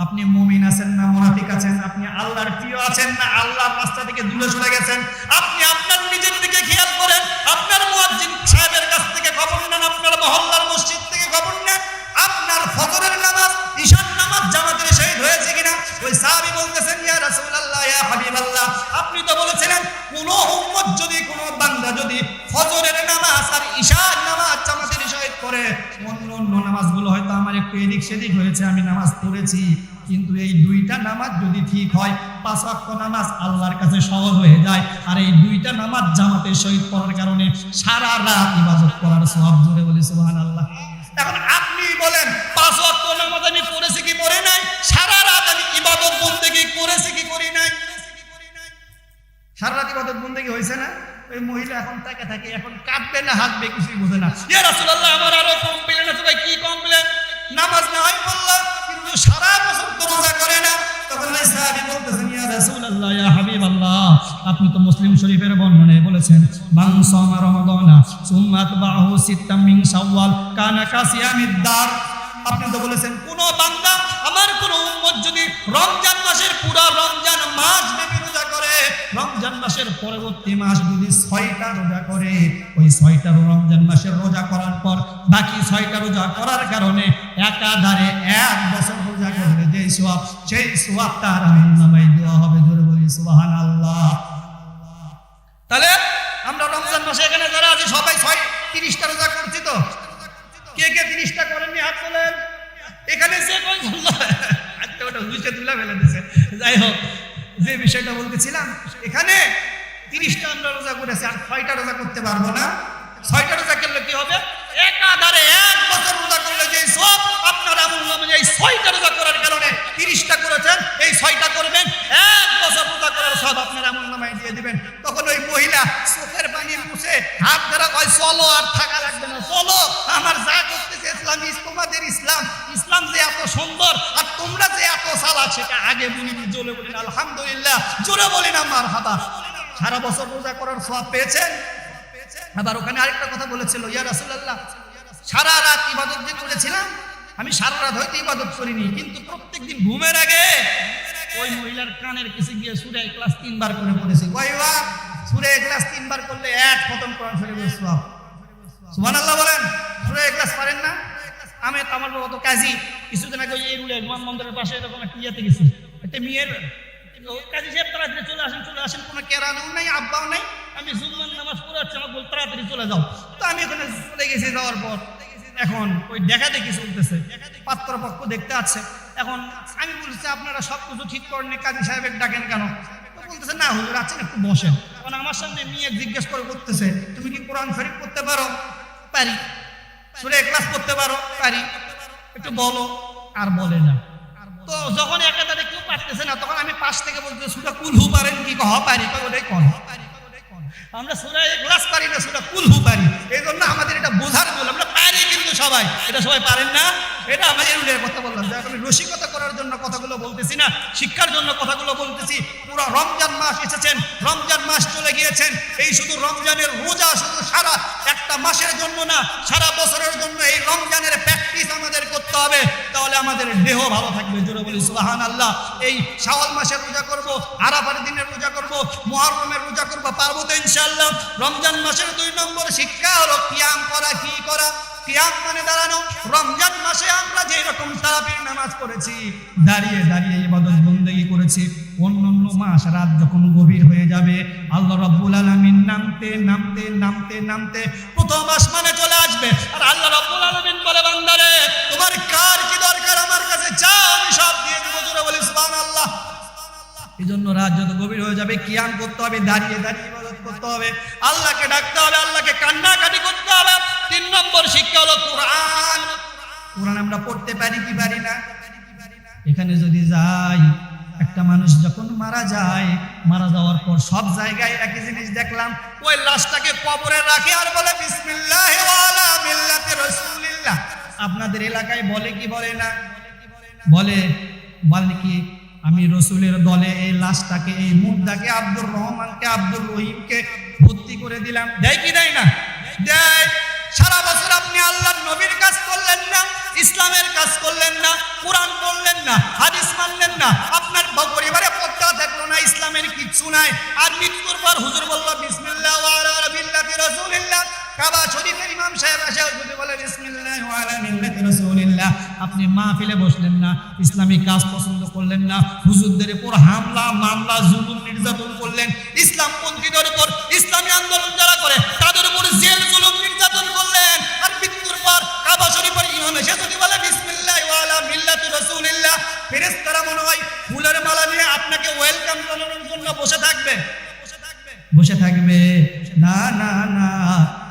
আপনি মুমিন আছেন না মুনাফিক আছেন? আপনি আল্লাহর প্রিয় আছেন না আল্লাহর রাস্তা থেকে দূরে সরে গেছেন? আপনি আপনার নিজের দিকে খেয়াল করেন, আপনার মুয়াজ্জিন সাহেবের কাছ থেকে খবর নেন, আপনার মহল্লার মসজিদ থেকে খবর নেন, আপনার ফজরের নামাজ ঈশার নামাজ জামাতের শহীদ হয়েছে কিনা? ওই সাহাবী বলতেছেন, ইয়া রাসূলুল্লাহ, ইয়া হাবিবাল্লাহ, আপনি তো বলেছিলেন কোন উম্মত যদি, কোন বান্দা যদি ফজরের নামাজ আর ঈশার নামাজ জামাতের শহীদ করে, অন্য নামাজগুলো হয়তো আমার একটু এদিক সেদিক হয়েছে, আমি নামাজ পড়েছি, কিন্তু এই 2টা নামাজ যদি ঠিক হয়, 5 ওয়াক্ত নামাজ আল্লাহর কাছে সহজ হয়ে যায়। আর এই 2টা নামাজ জামাতের শহীদ করার কারণে সারা রাত ইবাদত করার সওয়াব। জোরে বলি সুবহানাল্লাহ। এখন আপনি বলেন, 5 ওয়াক্ত নামাজ আমি পড়েছি কি পড়ে নাই? সারা রাত আমি ইবাদত বন্দেগী করেছি কি করি নাই? সারা রাত ইবাদত বন্দেগী হয়েছে না? ওই মহিলা এখন তাকে থাকে, এখন কাঁদবে না হাসবে কিছুই বোঝে না। ইয়া রাসূলুল্লাহ, আমার আরো কমপ্লেইন আছে। ভাই কি কমপ্লেইন? নামাজ না হয় বললাম, কিন্তু সারা বছর তো রোজা করে না। তখন ওই সাহাবী বলতেছেন, ইয়া রাসূলুল্লাহ, ইয়া হাবিবাল্লাহ, আপনি তো মুসলিম শরীফের বর্ণনায় বলেছেন, মান সামা রমাদানা সুম্মা আতবাহু সিত্তাম মিন শাওয়াল কানা কাসিয়ামিদ দার। আপনি তো বলেছেন, কোন বান্দা, আমার কোন উম্মত যদি রমজান মাসের পুরো রমজান মাস ব্যাপী রোজা করে, রমজান মাসের পরবর্তী মাস যদি 6টা রোজা করে, ওই 6টা রমজান মাসের রোজা করার পর বাকি 6টা রোজা করার কারণে একাধারে 1 বছর রোজা করলে যে সওয়াব, সেই সওয়াবটা আর আমলনামায় দেওয়া হবে। জোরে বলি সুবহানাল্লাহ। তাহলে আমরা রমজান মাসে এখানে যারা আছি সবাই 30টা রোজা করছি তো? কে কে 30টা করেননি হাত তোলেন। এখানে যে কই আজকে ওটা হুইচে তুলে ফেলে দিয়েছে। যাই হোক, যে বিষয়টা বলতেছিলাম, এখানে 30টা আমরা রোজা করেছি, আর 6টা রোজা করতে পারবো না। 6টা রোজা করলে কি হবে? একাধারে 1 বছর রোজা করলে যে সব আপনার আমলনামায়, এই 6টা রোজা করার কারণে 30টা করেছেন, এই 6টা করবেন, 1 বছর রোজা করার সব আপনার আমলনামায় দিয়ে দিবেন। তখন ওই মহিলা চোখের পানি মুছে হাত ধরা কয়, চলো, আর থাকা লাগবে না, চলো, আমার যা করতেছে ইসলাম, তোমাদের ইসলাম যে এত সুন্দর আর তোমরা যে এত চালাক, সেটা আগে বলিনি। জোরে বলিন আলহামদুলিল্লাহ, জোরে বলিন মারহাবা। সারা বছর রোজা করার সওয়াব পেয়েছেন। আবার ওখানে আরেকটা কথা বলেছিল, ইয়া রাসূলুল্লাহ, সারা রাত ইবাদত যে করেছিলাম, আমি সারা রাত হয়তো ইবাদত করিনি, কিন্তু প্রত্যেকদিন ঘুমের আগে ওই মহিলার কানের কাছে গিয়ে সূরা ইখলাস 3 বার করে পড়েছি। কয়বার? সূরা ইখলাস 3 বার করলে এক খতম কোরআন শরীফের সওয়াব। সুবহানাল্লাহ বলেন। সূরা ইখলাস পারেন না? আমি আমার বাবা তো কাজী, কিছুদিন আগে এই রুলে বিমানবন্দরের পাশে এরকম একটা ইয়েতে গেছি, একটা মেয়ের কাজী সাহেব তাড়াতাড়ি চলে আসেন, কোনো কেরানও নাই, আব্বাও নাই, আমি জুম্মার নামাজ পড়াচ্ছি, আমাকে বল তাড়াতাড়ি চলে যাও। তো আমি ওখানে চলে গেছি, যাওয়ার পর এখন ওই দেখা দেখি চলতেছে, পাত্রপক্ষ দেখতে আছে। এখন আমি বলছি আপনারা সব কিছু ঠিক করেন, কাজী সাহেবের ডাকেন কেন? বলতেছে না হুজুর আছেন, একটু বসেন। এখন আমার সামনে মেয়ে জিজ্ঞেস করে করতেছে, তুমি কি কোরআন শরীফ পড়তে পারো? পারি। সূরা ইখলাস পড়তে পারো? পারি। একটু বলো। আর বলে না। তো যখন একাধারে কেউ পারতেছে না, তখন আমি পাশ থেকে বলতে, সূরা কুলহু পারেন কি? কহ পারি। ওটাই কোন আমরা সূরা ইখলাস পারি না, সূরা কুলহু পারি। এই জন্য আমাদের এটা বোঝার ভুল, আমরা পারি কিন্তু সবাই, এটা সবাই পারেন না। এটা আমাদের উল্লের কথা বললাম, যে আমি রসিকতা করার জন্য কথাগুলো বলতেছি না, শিক্ষার জন্য কথাগুলো বলতেছি। পুরো রমজান মাস এসেছেন, রমজান মাস চলে গিয়েছেন, এই শুধু রমজানের রোজা শুধু সারা একটা মাসের জন্য না, সারা বছরের জন্য এই রমজানের প্র্যাকটিস আমাদের করতে হবে, তাহলে আমাদের দেহ ভালো থাকবে। জোরে বলি সুবহানাল্লাহ। এই শাওয়াল মাসের রোজা করব, আরাফার দিনের রোজা করব, মুহররমের রোজা করব, পারবো তো ইনশাআল্লাহ। রমজান মাসের 2 নম্বর শিক্ষা হলো কিয়াম করা। কি করা? কিয়াম মানে দাঁড়ানো। রমজান মাসে আমরা যে রকম তারাবির নামাজ পড়েছি, দাঁড়িয়ে দাঁড়িয়ে ইবাদত বন্দেগী করেছি, অন্যান্য মাস রাত যখন গভীর হয়ে যাবে, আল্লাহ রাব্বুল আলামিন নামতে নামতে নামতে নামতে প্রথম আসমানে চলে আসবে, আর আল্লাহ রাব্বুল আলামিন বলে, বান্দারে তোমার কার কি দরকার আমার কাছে চাও, আমি সব দিয়ে দেব। জোরে বলি সুবহানাল্লাহ। এই জন্য রাত যত গভীর হয়ে যাবে কিয়াম করতে হবে, দাঁড়িয়ে দাঁড়িয়ে ইবাদত করতে হবে, আল্লাহকে ডাকতে হবে, আল্লাহকে কান্নাকাটি করতে হবে। 3 নম্বর শিক্ষা হলো কোরআন। কোরআন আমরা পড়তে পারি কি পারি না? এখানে যদি যাই, একটা মানুষ যখন মারা যায়, মারা যাওয়ার পর সব জায়গায় একই জিনিস দেখলাম, ওই লাশটাকে কবরে রাখে আর বলে বিসমিল্লাহি ওয়া আলা মিল্লাতি রাসূলিল্লাহ। আপনাদের এলাকায় বলে কি বলে না? বলে কি আমি রসুলের দলে এই লাশটাকে, এই মুর্দাকে, আব্দুর রহমানকে, আব্দুর রহিমকে ভর্তি করে দিলাম। দেয় কি দেয় না? দেয়। সারা বছর আপনি আল্লাহর নবীর কাজ করলেন না, ইসলামের কাজ করলেন না, কোরআন পড়লেন না, হাদিস মানলেন না, আপনার পরিবারে পর্দা থাকলো না, ইসলামের কিচ্ছু নাই, আর মৃত্যুর পর হুজুর বলল বিসমিল্লাহ ওয়া আলা মিল্লাতি রাসূলিল্লাহ, কাবা শরীফের ইমাম সাহেব এসে যদি বলে বিসমিল্লাহ ওয়া আলা মিল্লাতি রাসূলিল্লাহ, আপনি মাহফিলে বসলেন না, ইসলামী কাজ পছন্দ করলেন না, হুজুরদের উপর হামলা মামলা জুলুম নির্যাতন করলেন, ইসলামপন্থীদের উপর, ইসলামী আন্দোলন যারা করে তাদের উপর জেল জুলুম নির্যাতন করলেন, আর মৃত্যুর পর কাবা শরীফের ইমাম এসে যদি বলে বিসমিল্লাহ ওয়া আলা মিল্লাতি রাসূলিল্লাহ, ফেরেশতারা মনে হয় ফুলের মালা নিয়ে আপনাকে ওয়েলকাম জানানোর জন্য বসে থাকবে। বসে থাকবে না, না না,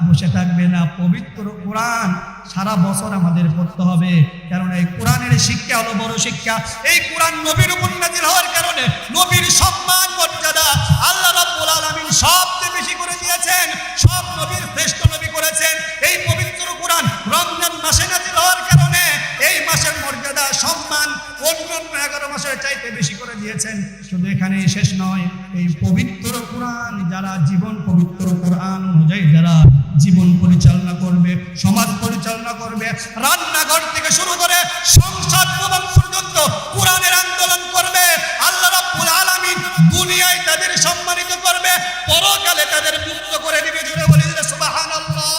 বসে থাকবে না। পবিত্র কোরআন সারা বছর আমাদের পড়তে হবে, কারণ এই কোরআনের শিক্ষা হলো বড় শিক্ষা। এই কোরআন নবীর উপর নাযিল হওয়ার কারণে নবীর সম্মান মর্যাদা আল্লাহ রাব্বুল আলামিন সবচেয়ে বেশি করে দিয়েছেন, সব নবীর শ্রেষ্ঠ নবী করেছেন। এই পবিত্র কোরআন রমজান মাসে নাযিল হওয়ার কারণে এই মাসের মর্যাদা সম্মান অন্যান্য 11 মাসের চাইতে বেশি করে দিয়েছেন। শুধু এখানেই শেষ নয়, এই পবিত্র কোরআন যারা জীবন, পবিত্র কোরআন অনুযায়ী যারা জীবন পরিচালনা করবে, সমাজ পরিচালনা করবে, রান্নাঘর থেকে শুরু করে সংসদ ভবন পর্যন্ত কোরআনের আন্দোলন করবে, আল্লাহ রাব্বুল আলামিন দুনিয়ায় তাদের সম্মানিত করবে, পরকালে তাদের মুক্ত করে দিবে। জোরে বলি সুবহানাল্লাহ।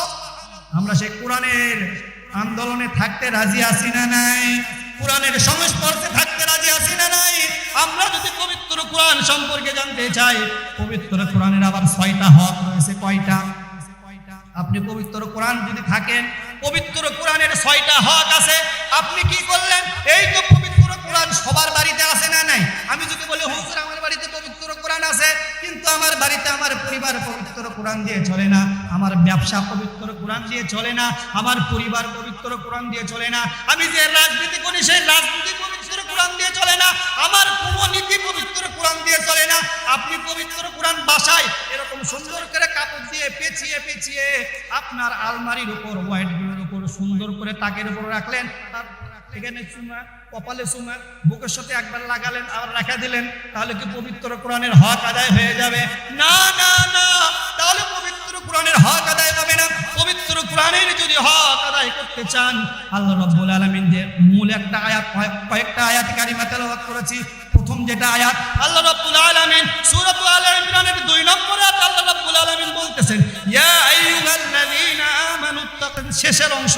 আমরা সেই কোরআনের আন্দোলনে থাকতে রাজি আছি না নাই? কোরআনের সংস্পর্শে থাকতে রাজি আছি না নাই? আমরা যদি পবিত্র কোরআন সম্পর্কে জানতে চাই, পবিত্র কোরআনের আবার 6টা হক রয়েছে। কয়টা? আপনি পবিত্র কোরআন যদি থাকেন, পবিত্র কোরআনের 6টা হক আছে। আপনি কি করলেন? এই তো পবিত্র কোরআন সবার বাড়িতে আছে না নাই? আমি যদি বলি হুজুর আমার বাড়িতে পবিত্র কোরআন আছে, কিন্তু আমার বাড়িতে আমার পরিবার পবিত্র কোরআন দিয়ে চলে না, আমার ব্যবসা পবিত্র কোরআন দিয়ে চলে না, আমার পরিবার পবিত্র কোরআন দিয়ে চলে না, আমি যে রাজনীতি করি সেই রাজনীতি পবিত্র কোরআন দিয়ে চলে না, আমার নীতি পবিত্র কোরআন দিয়ে চলে না। আপনি পবিত্র কোরআন বাসায় এরকম সুন্দর করে কাপড় দিয়ে পেঁচিয়ে পেঁচিয়ে আপনার আলমারির উপর, হোয়াইট বোর্ডের উপর সুন্দর করে তাকের উপর রাখলেন, এখানে চুমা, কপালে চুমা, বুকের সাথে একবার লাগালেন আবার রাখা দিলেন, তাহলে কি পবিত্র কোরআনের হক আদায় হয়ে যাবে? না না না, তাহলে পবিত্র কোরআনের হক আদায় হবে না। পবিত্র কোরআনের যদি হক আদায় করতে চান, আল্লাহ রাব্বুল আলামিন যে মূল একটা আয়াত, কয়েকটা আয়াত কারিমা তেলাওয়াত করেছি। প্রথম যেটা আয়াত, আল্লাহ রাব্বুল আলামিন সূরা আলে ইমরানের 2 নম্বর আয়াত আল্লাহ রাব্বুল আলামিন বলতেছেন, ইয়া আইয়ুহাল্লাযীনা আমানু তাকুন, শেষের অংশ,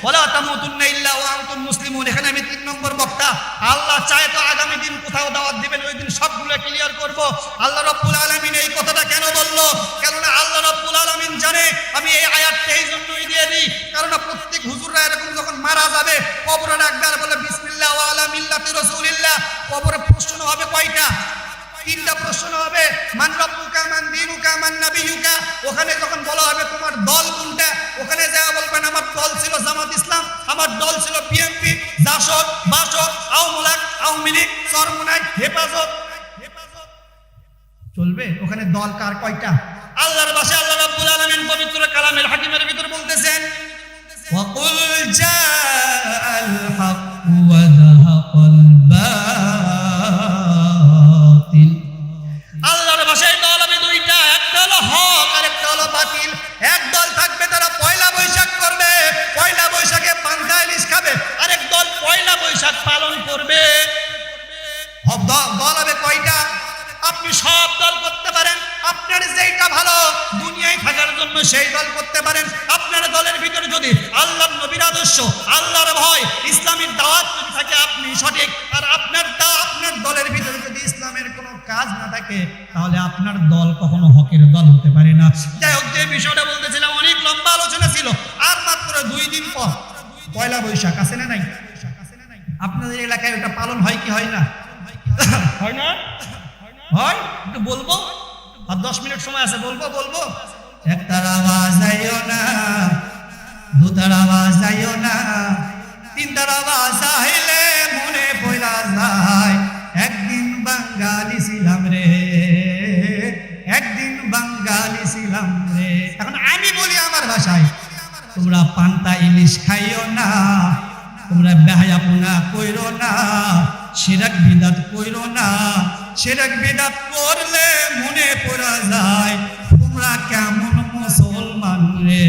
ওয়ালা তামুতুন্না ইল্লা ওয়া আনতুম মুসলিমুন। এখানে আমি 3 নম্বর বক্তা। আল্লাহ চায় তো আগামী দিন কোথাও দাওয়াত দিবেন, ওই দিন সবগুলো ক্লিয়ার করব। আল্লাহ রাব্বুল আলামিন এই কথাটা কেন বললো? কেননা আল্লাহ রাব্বুল আলামিন জানে আমি এই আয়াতটা এই জন্যই দিয়ে দিই, কারণ প্রত্যেক হুজুররা এরকম যখন মারা যাবে কবরে ডাকবে আর বলে বিসমিল্লাহ ওয়া আলা মিল্লাতি রাসূলিল্লাহ। কবরে প্রশ্ন হবে কয়টা? 3টা প্রশ্ন হবে, মান রাব্বুকা মান দীনুকা মান নাবিয়ুকা। ওখানে যখন বলা হবে তোমার দল কোনটা, ওখানে যা বলবেন আমার দল ছিল জামাত ইসলাম, আমার দল ছিল বিএনপি, জাসদ, বাসদ, আওয়ামী লীগ, চরমোনাই, হেফাজত। চলবে? ওখানে দল কার কয়টা? আল্লাহর ভাষায় আল্লাহ রাব্বুল আলামিন পবিত্র কালামের হাকিমের ভিতর বলতেছেন, ওয়া কুল জাআল হক ওয়া যাহাকাল বাতিল। আল্লাহর ভাষায় দল হবে 2টা, একটা হলো হক আর একটা হলো বাতিল। এক দল থাকবে তারা পয়লা বৈশাখ করবে, পয়লা বৈশাখে পান্তা ইলিশ খাবে, আরেক দল পয়লা বৈশাখ পালন করবে। দল হবে কয়টা? আপনি সব দল করতে পারেন, আপনার যেইটা ভালো দুনিয়ায় থাকার জন্য সেই দল করতে পারেন। আপনার দলের ভিতরে যদি আল্লাহর নবীর আদর্শ, আল্লাহর ভয়, ইসলামের দাওয়াত যদি থাকে আপনি সঠিক, আর আপনার দলের ভিতরে যদি ইসলামের কোনো কাজ না থাকে তাহলে আপনার দল কখনো হকের দল হতে পারে না। যাই হোক, যে বিষয়টা বলতেছিলাম অনেক লম্বা আলোচনা ছিল। আর মাত্র 2 দিন পর পয়লা বৈশাখ, আছে না নাই? আপনাদের এলাকায় ওটা পালন হয় কি হয় না? হয় না? হয়? একটু বলবো, আর 10 মিনিট সময় আছে, বলবো। একটার আওয়াজ যাইও না, দুটার আওয়াজ যাইও না, তিনটার আওয়াজ আইলে মনে পয়লা যায়, একদিন বাঙালি ছিলাম রে, একদিন বাঙালি ছিলাম রে। এখন আমি বলি আমার ভাষায়, তোমরা পান্তা ইলিশ খাইও না, তোমরা বেহায়াপনা কইরো না, শিরক বিদাত কইরো না। শিরক বিদাত করলে মনে পড়া যায় তোমরা কেমন মুসলমান রে,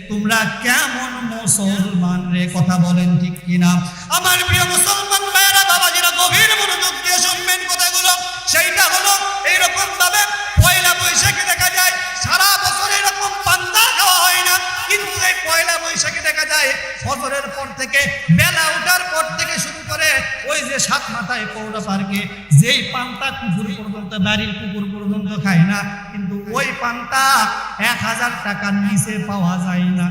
তোমরা কেমন মুসলমান রে। কথা বলেন ঠিক কিনা? আমার প্রিয় মুসলমান ভাইরা, বাবাজিরা, গভীর মনোযোগ দিয়ে শুনবেন কথাগুলো। সেইটা হলো এইরকম ভাবে পয়লা বৈশাখে দেখা যায় সারা বছর এরকম পান্তা খাওয়া হয় না, কিন্তু এই পয়লা বৈশাখে দেখা যায় ফজরের পর থেকে, বেলা ওঠার পর থেকে শুরু করে ওই যে 7 মাথায় পৌরা পার্কে যেই পান্তা কুকুর পর্যন্ত, বাড়ির কুকুর পর্যন্ত খায় না, কিন্তু ওই পান্তা 1000 টাকার নিচে পাওয়া যায় না।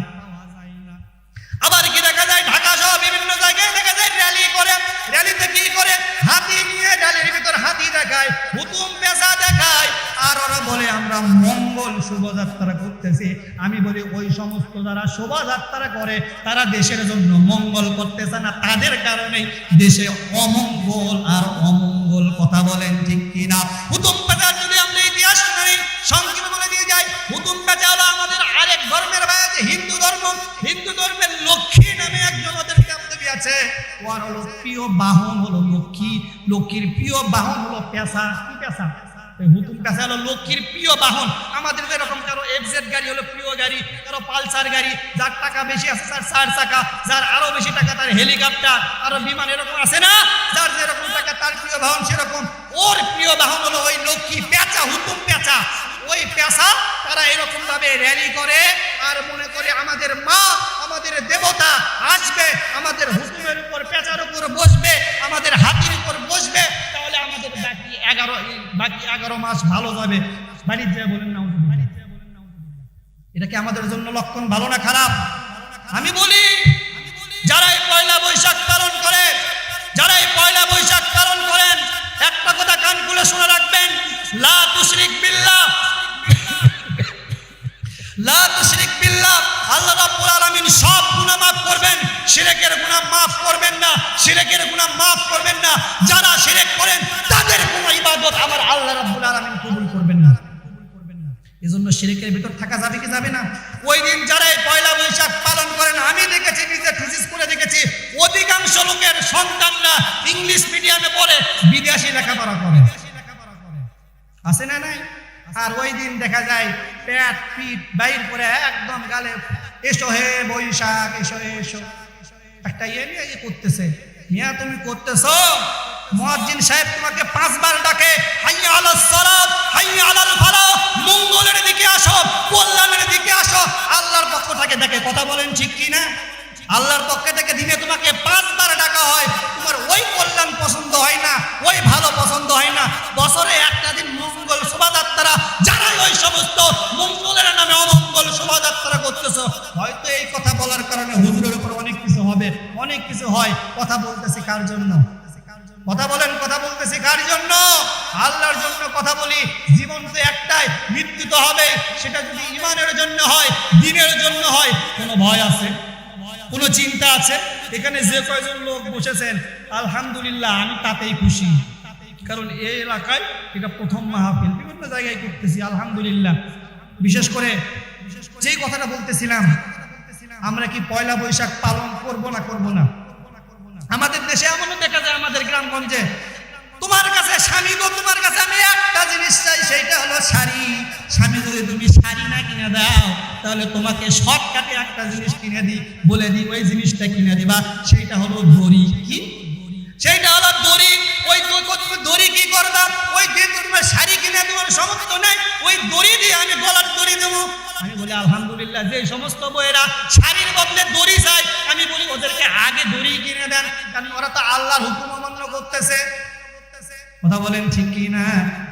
আবার কি দেখা যায় ঢাকা সহ বিভিন্ন জায়গায় দেখা যায় র্যালি করে, র্যালিতে কি করে? হাতি নিয়ে র্যালির ভিতর হাতি দেখায়, হুতুম পেশা দেখায়, আর ওরা বলে আমরা মঙ্গল শোভাযাত্রা করতেছি। আমি বলি ওই সমস্ত যারা শোভাযাত্রা করে তারা দেশের জন্য মঙ্গল করতেছে না, তাদের কারণেই দেশে অমঙ্গল আর অমঙ্গল। কথা বলেন ঠিক কিনা? হুতুম পেশার যদি আমরা ইতিহাস শুনি, সংক্ষেপে বলে দিয়ে যাই, হুতুম পেশা হলো আমাদের আরেক ধর্মের ভাই আছে, হিন্দু ধর্ম। হিন্দু ধর্মের লক্ষ্মী নামে একজন ওদের দেবী আছে, ওর হলো প্রিয় বাহন হলো লক্ষ্মী, লক্ষ্মীর প্রিয় বাহন হলো পেশা। কি পেশা? হুতুম পেশা হলো লক্ষ্মীর প্রিয় বাহন। আমাদের যেরকম কারো এফজেড গাড়ি হলো প্রিয় গাড়ি, কারো পালসার গাড়ি, যার টাকা বেশি আছে তার 4 চাকা, যার আরো বেশি টাকা তার হেলিকপ্টার, আরো বিমান, এরকম আছে না? যার যেরকম টাকা তার প্রিয় বাহন সেরকম। ওর প্রিয় বাহন হলো ওই লক্ষ্মী পেঁচা, হুতুম পেঁচা। ওই পেশা তারা এরকম ভাবে র্যালি করে আর মনে করে আমাদের মা, আমাদের দেবতা আসবে, আমাদের হুতুমের উপর, পেঁচার উপর বসবে, আমাদের হাতির উপর বসবে, তাহলে আমাদের বাকি 11 মাস ভালো যাবে। বাড়ির যে বলেন না, এটা কি আমাদের জন্য লক্ষণ ভালো না খারাপ? আমি বলি যারা এই পয়লা বৈশাখ পালন করে, যারা এই পয়লা বৈশাখ পালন করেন, একটা কথা কান খুলে শুনে রাখবেন, লা তুশরিক বিল্লাহ, লা তুশরিক বিল্লাহ। আল্লাহ রাব্বুল আলামিন সব গুনাহ মাফ করবেন, শিরকের গুনাহ মাফ করবেন না, শিরকের গুনাহ মাফ করবেন না। যারা শিরক করেন তাদের কোনো ইবাদত আমার আল্লাহ রাব্বুল আলামিন কবুল করবেন না। এজন্য শিরকের ভিতর থাকা যাবে কি যাবে না? ওই দিন যারা এই পয়লা বৈশাখ পালন করেন, আমি দেখেছি, নিজে থিসিস করে দেখেছি, অধিকাংশ লেখাপড়া করে, আছে না নাই? আর ওই দিন দেখা যায় পেট পিঠ বাইর করে একদম গালে এসো হে বৈশাখ এসো এসো একটা নিয়ে করতেছে। মিয়া তুমি করতেছো, মুয়াজ্জিন সাহেব তোমাকে 5 বার ডাকে, হাইয়া আলাস সালাত হাইয়া আলাল ফালাহ, মঙ্গলের দিকে আসো, কল্যাণের দিকে আসো, আল্লাহর পক্ষ থেকে ডাকে। কথা বলেন ঠিক কি না? আল্লাহর পক্ষ থেকে দিনে তোমাকে 5 বার ডাকা হয়, তোমার ওই কল্যাণ পছন্দ হয় না, ওই ভালো পছন্দ হয় না। বছরে একটা দিন মঙ্গল শোভাযাত্রা, যারা ওই সমস্ত মঙ্গলের নামে অমঙ্গল শোভাযাত্রা করতেছো, হয়তো এই কথা বলার কারণে হুজুরের উপর অনেক কিছু হবে, অনেক কিছু হয়। কথা বলতেছি কার জন্য? কথা বলেন, কথা বলতেছি কার জন্য? আল্লাহর জন্য কথা বলি। জীবন তো একটাই, মৃত্যু তো হবে। সেটা যদি ইমানের জন্য হয়, দ্বীনের জন্য হয়, কোনো ভয় আছে? কোনো চিন্তা আছে? এখানে যে কয়জন লোক বসেছেন আলহামদুলিল্লাহ, আমি তাতেই খুশি। কারণ এই এলাকায় এটা প্রথম মাহফিল, বিভিন্ন জায়গায় করতেছি আলহামদুলিল্লাহ। বিশেষ করে যেই কথাটা বলতেছিলাম, আমরা কি পয়লা বৈশাখ পালন করব না করব না? আমাদের দেশে এমনও দেখা যায়, আমাদের গ্রামগঞ্জে, তোমার কাছে স্বামী গো, তোমার কাছে আমি একটা জিনিস চাই, সেইটা হলো শাড়ি। স্বামী যদি তুমি শাড়ি না কিনে দাও, তাহলে তোমাকে শর্টকাটে একটা জিনিস কিনে দিই, বলে দিই ওই জিনিসটা কিনে দিবা, সেইটা হলো দড়ি। কি? সেইটা হলো দড়ি। ওই দড়ি কি করবা? ওই দিয়ে তোমার শাড়ি কিনে দেওয়ার সমর্থ নেই, ওই দড়ি দিয়ে আমি গলার দড়ি দেবো। আমি বলি আলহামদুলিল্লাহ, যে সমস্ত বইয়েরা শাড়ির বদলে দড়ি চাই, আমি বলি ওদেরকে আগে দড়ি কিনে দেন, কারণ ওরা তো আল্লাহর হুকুম অমান্য করতেছে। কথা বলেন ঠিক কি না?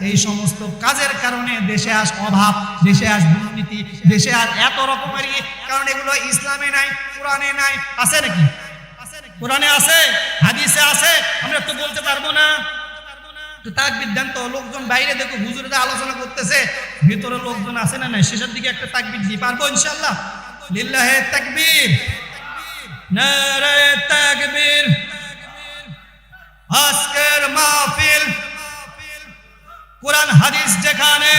এই সমস্ত কাজের কারণে দেশে আজ অভাব, দেশে আজ দুর্নীতি, দেশে আজ এত রকমের, কারণ এগুলো ইসলামে নাই, কোরআনে নাই। আছে নাকি? কোরআনে আছে, হাদিসে আছে, আমরা তো বলতে পারবো না। তো তাকবীর দেন তো, লোকজন বাইরে দেখো হুজুরেরা আলোচনা করতেছে, ভিতরে লোকজন আছে না নাই? শেষের দিকে একটা তাকবীর দিই, পারবো ইনশাআল্লাহ? লিল্লাহে তাকবীর, নারে তাকবীর। আজকের মাহফিল কোরআন হাদিস যেখানে,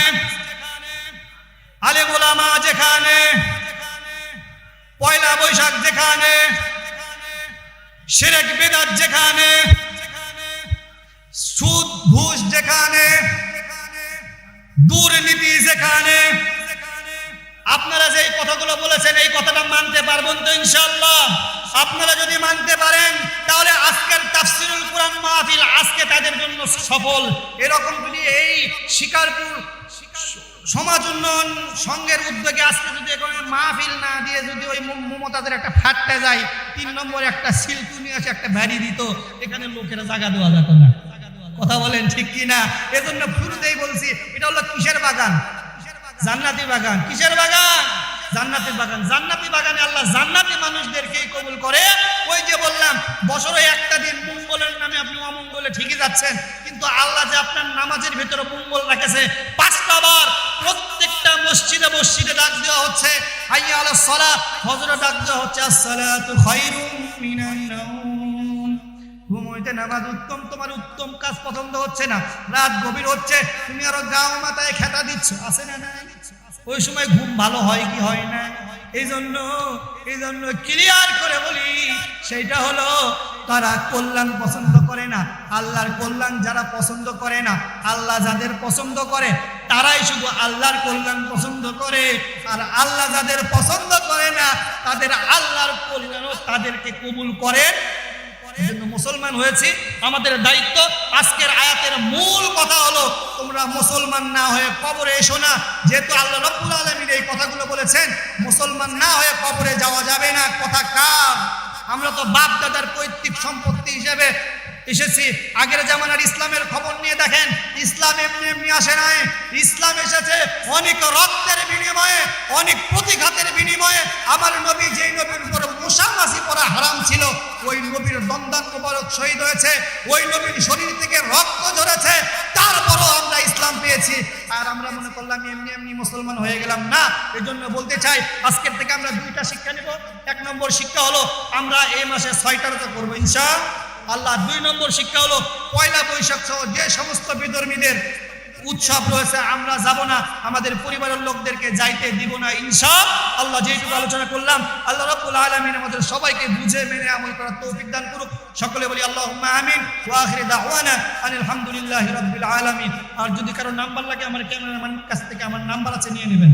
আলেম ওলামা যেখানে, পয়লা বৈশাখ যেখানে, শিরক বিদআত যেখানে, সুদ ঘুষ যেখানে, দুর্নীতি যেখানে, আপনারা যে কথাগুলো বলেছেন এই কথাটা মানতে পারবেন তো ইনশাআল্লাহ? আপনারা যদি মানতে পারেন, তাহলে আজকের তাফসিরুল কোরআন মাহফিল আজকে তাদের জন্য সফল। এরকম যদি এই শিকারপুর সমাজ উন্নয়ন সংঘের উদ্যোগে আজকে যদি এখানে মাহফিল না দিয়ে যদি ওই মমতাদের একটা ফাটটা যায়, 3 নম্বর একটা সিলটু নিয়ে আসে একটা ভ্যারি দিত, এখানে লোকেরা জায়গা দেওয়া যেত না। কথা বলেন ঠিক কি না? এজন্য শুরুতেই বলছি, এটা হলো কিসের বাগান? জান্নাতি বাগান। কিসের বাগান? জান্নাতি বাগান। জান্নাতি বাগানে আল্লাহ জান্নাতি মানুষদেরকেই কবুল করে। ওই যে বললাম, বছরে একটা দিন মঙ্গলের নামে আপনি অমঙ্গলে ঠিকই যাচ্ছেন, কিন্তু আল্লাহ যে আপনার নামাজের ভিতরে মঙ্গল রেখেছে, 5টা বার প্রত্যেকটা মসজিদে মসজিদে ডাক দেওয়া হচ্ছে, হাইয়া আলাস সালাত, ফজরে ডাক দেওয়া হচ্ছে, আসসালাতু খায়রুম মিনান নাওম। ঘুমোইতে নামাজ উত্তম, তোমার উত্তম কাজ পছন্দ হচ্ছে না, রাত গভীর হচ্ছে, তুমি আরো গাও মাথায় খেতা দিচ্ছ, আছে না নাই? ওই সময় ঘুম ভালো হয় কি হয় না? এই জন্য ক্লিয়ার করে বলি, সেইটা হলো তারা কল্যাণ পছন্দ করে না। আল্লাহর কল্যাণ যারা পছন্দ করে না, আল্লাহ যাদের পছন্দ করে তারাই শুধু আল্লাহর কল্যাণ পছন্দ করে, আর আল্লাহ যাদের পছন্দ করে না, তাদের আল্লাহর কল্যাণও তাদেরকে কবুল করেন। এজন্য মুসলমান হয়েছি, আমাদের দায়িত্ব। আজকের আয়াতের মূল কথা হলো, তোমরা মুসলমান না হয়ে কবরে এসো না। যেহেতু আল্লাহ রাব্বুল আলামিন এই কথাগুলো বলেছেন, মুসলমান না হয়ে কবরে যাওয়া যাবে না। কথা কার? আমরা তো বাপ দাদার পৈতৃক সম্পত্তি হিসেবে এসেছি। আগের জামানার ইসলামের খবর নিয়ে দেখেন, ইসলাম এমনি এমনি আসে নাই। ইসলাম এসেছে অনেক রক্তের বিনিময়ে, অনেক প্রতিঘাতের বিনিময়ে। আমার নবী যেই নবীর উপর মুসামাসি পরা হারাম ছিল, ওই নবীর দন্দান মোবারক শহীদ হয়েছে, ওই নবীর শরীর থেকে রক্ত ঝরেছে, তারপরও আমরা ইসলাম পেয়েছি। আর আমরা মনে করলাম এমনি এমনি মুসলমান হয়ে গেলাম না। এই জন্য বলতে চাই, আজকের থেকে আমরা 2টা শিক্ষা নেব। 1 নম্বর শিক্ষা হলো, আমরা এই মাসে 6টা রোজা করবো ইনশাআল্লাহ। 2 নম্বর শিক্ষা হলো, পয়লা বৈশাখ সহ যে সমস্ত বিধর্মীদের উৎসব রয়েছে, আমরা যাব না, আমাদের পরিবারের লোকদেরকে যাইতে দিব না ইনশাআল্লাহ। যেটুকু আলোচনা করলাম আল্লাহ রাব্বুল আলামিন আমাদের সবাইকে বুঝে মেনে আমল করার তৌফিক দান করুক। সকলে বলি আল্লাহুম্মা আমিন ওয়া আখির দাওয়ানা আনিল হামদুলিল্লাহি রাব্বিল আলামিন। আর যদি কারো নাম্বার লাগে আমার ক্যামেরাম্যানের কাছ থেকে আমার নাম্বার আছে, নিয়ে নেবেন।